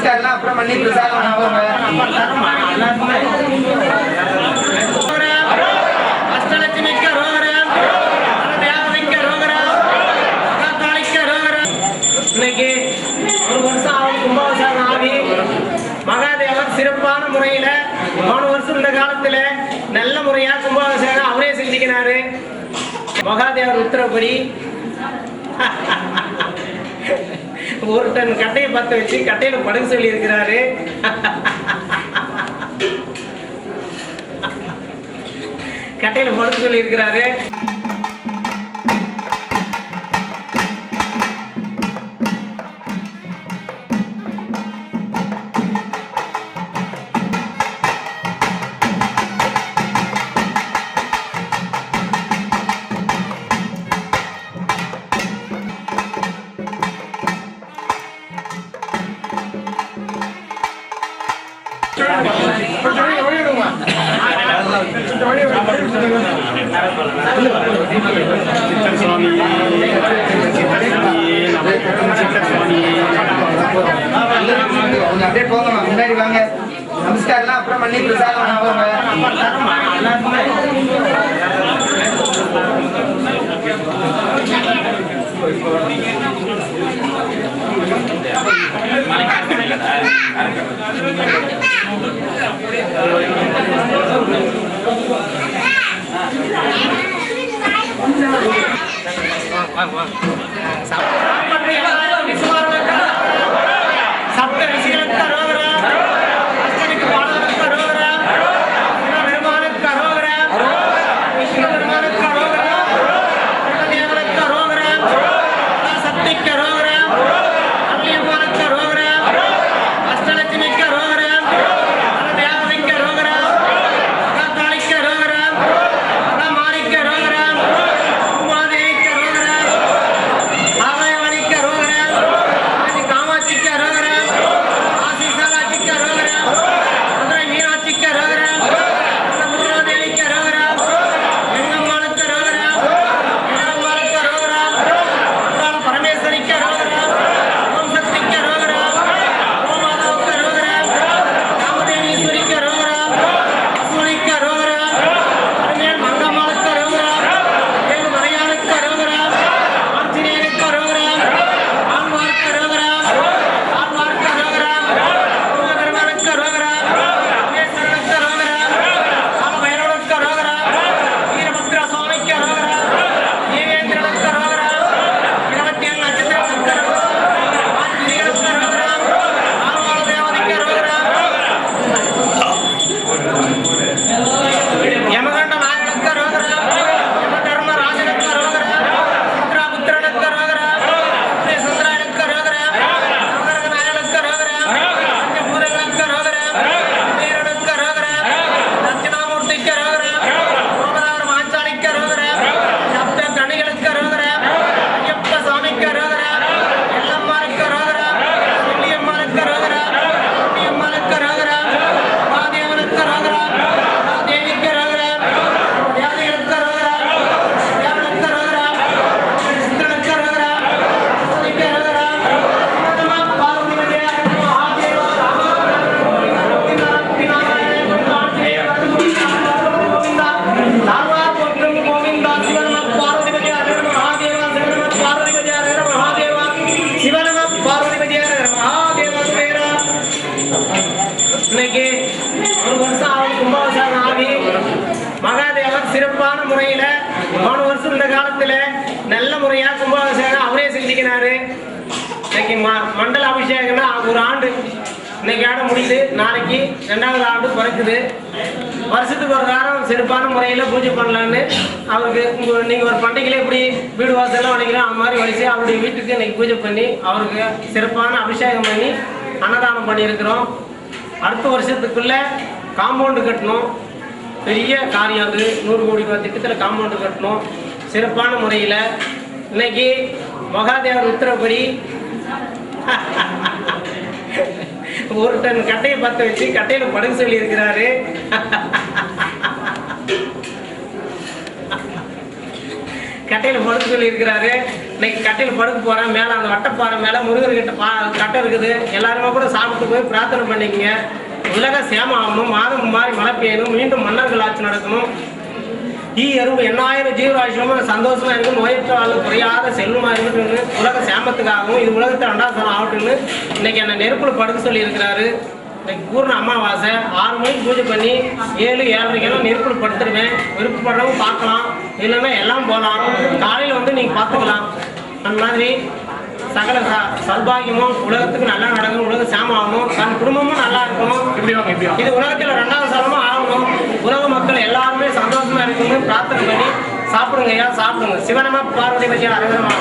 நமஸ்காரம் அப்புறம் பண்ணி பிரசாதம் ஆவாங்க. அஷ்டலட்சுமிக்கு ரோகரம், தேவதைக்கு ரோகரம், மகாகாளிக்கு ரோகரம். இன்னைக்கு ஒரு வருஷம் ஆகும் கும்பாபிஷேகம் ஆகி மகாதேவர் சிறப்பான முறையில 3 வருஷம் இந்த காலத்துல நல்ல முறையா கும்பாபிஷேகம் அவரே செஞ்சுக்கிறாரு. மகாதேவர் உத்தரப்படி ஒரு டன் கட்டையை பத்த வச்சு கட்டையில படுக்க சொல்லி இருக்கிறாரு. கட்டையில படுக்க சொல்லி இருக்கிறாரு. அப்படியே போங்க, முன்னாடி வாங்க. நமஸ்காரம் அப்புறம் பண்ணி பிரசாதம் ஆவாங்க. சப்த ரிஷிகளுக்கு ரோகரம், அஷ்டனுக்கு பாலனுக்கு ரோகரம், பெருமானுக்கு ரோகரம், விஷ்ணு பெருமானுக்கு ரோகரம், தேவனுக்கு ரோகரம், சக்திக்கு ரோகரம், அம்மியம்மானுக்கு ரோகரம், அஷ்டலட்சுமிக்கு ரோகரம், தேவதைக்கு ரோகரம், மகாகாளிக்கு ரோகரம், மகாமாரிக்கு ரோகரம், உமாதேவிக்கு ரோகரம், ஆகாயவாணிக்கு ரோகரம், காமாட்சிக்கு ரோகரம், ஆசிசாலாட்சிக்கு ரோகரம், மதுரை மீனாட்சிக்கு ரோகரம், முருகாதேவிக்கு ரோகரம், எங்கம்மாளுக்கு ரோகரம், ஏழம்மாளுக்கு ரோகரம், பரமேஸ்வரிக்கு ரோகரம், ஓம் சக்திக்கு ரோகரம், ஓம் மாதாவுக்கு ரோகரம், ராமதேவீஸ்வரிக்கு ரோகரம், அசூரிக்கு ரோகரம், அருமேல் மங்கம்மாளுக்கு ரோகரம், ஏழு மலையாளுக்கு ரோகரம், ஆஞ்சநேயனுக்கு ரோகரம், ஆழ்வார்க்கு ரோகரம், ஆழ்வார்க்கு ரோகரம், பெருமானுக்கு ரோகரம், ராமேஸ்வரனுக்கு ரோகரம், ராமபைரவனுக்கு ரோகரம், வீரபத்ர சுவாமிக்கு ரோகரம், தேவேந்திரனுக்கு ரோகரம், 27 நட்சத்திரத்துக்கு ரோகரம், ஆஞ்சநேயனுக்கு ரோகரம், ஆழ்வார் தேவதைக்கு ரோகரம், யமகண்ட நாயகனுக்கு ரோகரம், யமதர்மராஜனுக்கு ரோகரம், இந்திராபுத்திரனுக்கு ரோகரம், சுந்தரனுக்கு ரோகரம், நவகரக நாயகனுக்கு ரோகரம், பஞ்சபூதங்களுக்கு ரோகரம், வீரனுக்கு ரோகரம், தட்சிணாமூர்த்திக்கு ரோகரம், சோமநாதர் மாச்சாரிக்கு ரோகரம், சப்த கணிகளுக்கு ரோகரம், ஐயப்ப சாமிக்கு ரோகரம், எல்லம்மாளுக்கு ரோகரம், செல்லியம்மாளுக்கு ரோகரம், பொன்னியம்மாளுக்கு ரோகரம், மகாதேவனுக்கு ரோகரம், மகாதேவிக்கு ரோகரம், தேவதைகளுக்கு ரோகரம், தேவனுக்கு ரோகரம், இந்திரனுக்கு ரோகரம், சூரியனுக்கு ரோகரம், நம பார்வதிபதே மகாதேவா இன்னைக்கு ஒரு வருஷம் ஆகும் கும்பாபிஷேகம் ஆகி மகாதேவர் சிறப்பான முறையில 3 வருஷம் இந்த காலத்துல நல்ல முறையா கும்பாபிஷேகம் அவரே செஞ்சுக்கிறாரு. இன்னைக்கு மண்டல அபிஷேகம்னா ஒரு ஆண்டு இன்னைக்கு ஆட முடியுது, நாளைக்கு 2வது ஆண்டு பிறக்குது. வருஷத்துக்கு ஒரு வாரம் சிறப்பான முறையில் பூஜை பண்ணலான்னு அவருக்கு நீங்கள் ஒரு பண்டிகையில் எப்படி வீடு வாசல்லாம் வலிக்கிறோம் அந்த மாதிரி வலிச்சு அவருடைய வீட்டுக்கு இன்னைக்கு பூஜை பண்ணி அவருக்கு சிறப்பான அபிஷேகம் பண்ணி அன்னதானம் பண்ணியிருக்கிறோம். அடுத்த வருஷத்துக்குள்ள காம்பவுண்டு கட்டணும், பெரிய காரியம் அது. 100 கோடி ரூபாய் திட்டத்தில் காம்பவுண்டு கட்டணும் சிறப்பான முறையில். இன்னைக்கு மகாதேவர் உத்தரப்படி ஒரு டன் கட்டையை பத்த வச்சு கட்டையில படுக்க சொல்லி இருக்கிறாரு. கட்டையில படுக்க சொல்லி இருக்கிறாரு. இன்னைக்கு கட்டையில் படுக்க போகிறேன். மேலே அந்த வட்டப்பாறை மேலே முருகர்கிட்ட கட்டை இருக்குது. எல்லாருமே கூட சாப்பிட்டு போய் பிரார்த்தனை பண்ணிக்கங்க. உலக சேமம் ஆகணும், மாதம் மாறி மழை பெய்யணும், மீண்டும் மன்னர்கள் ஆட்சி நடக்கணும், எறும்பு 8000 ஜீவராசியமும் சந்தோஷமா இருக்கும், நோயற்ற வாழ்வு குறையாத செல்வமா இருக்குன்னு உலக சேமத்துக்காகவும் இது உலகத்தை 2வது சனம் ஆகட்டும்னு இன்னைக்கு என்னை நெருப்புல படுக்க சொல்லி இருக்கிறாரு. இன்னைக்கு பூர்ண அமாவாசை 6 மணிக்கு பூஜை பண்ணி 7, 7:30 நெருப்புல படுத்துருவேன். விருப்பப்படுறவங்க பார்க்கலாம், இல்லைன்னா எல்லாம் போகலாம். காலையில் வந்து நீங்கள் பார்த்துக்கலாம். அந்த மாதிரி சகல சௌபாகியமும் உலகத்துக்கு நல்லா நடக்கணும், உலக சேமாகணும், தன் குடும்பமும் நல்லா இருக்கணும். இது உலகத்தில் 2வது சனமும் ஆகணும். உலக மக்கள் எல்லாருமே சந்தோஷமா இருக்கணும்னு பிரார்த்தனை பண்ணி சாப்பிடுங்க. ஐயா சாப்பிடுங்க. சிவனமா பார்வதி பற்றி அரவிந்தமா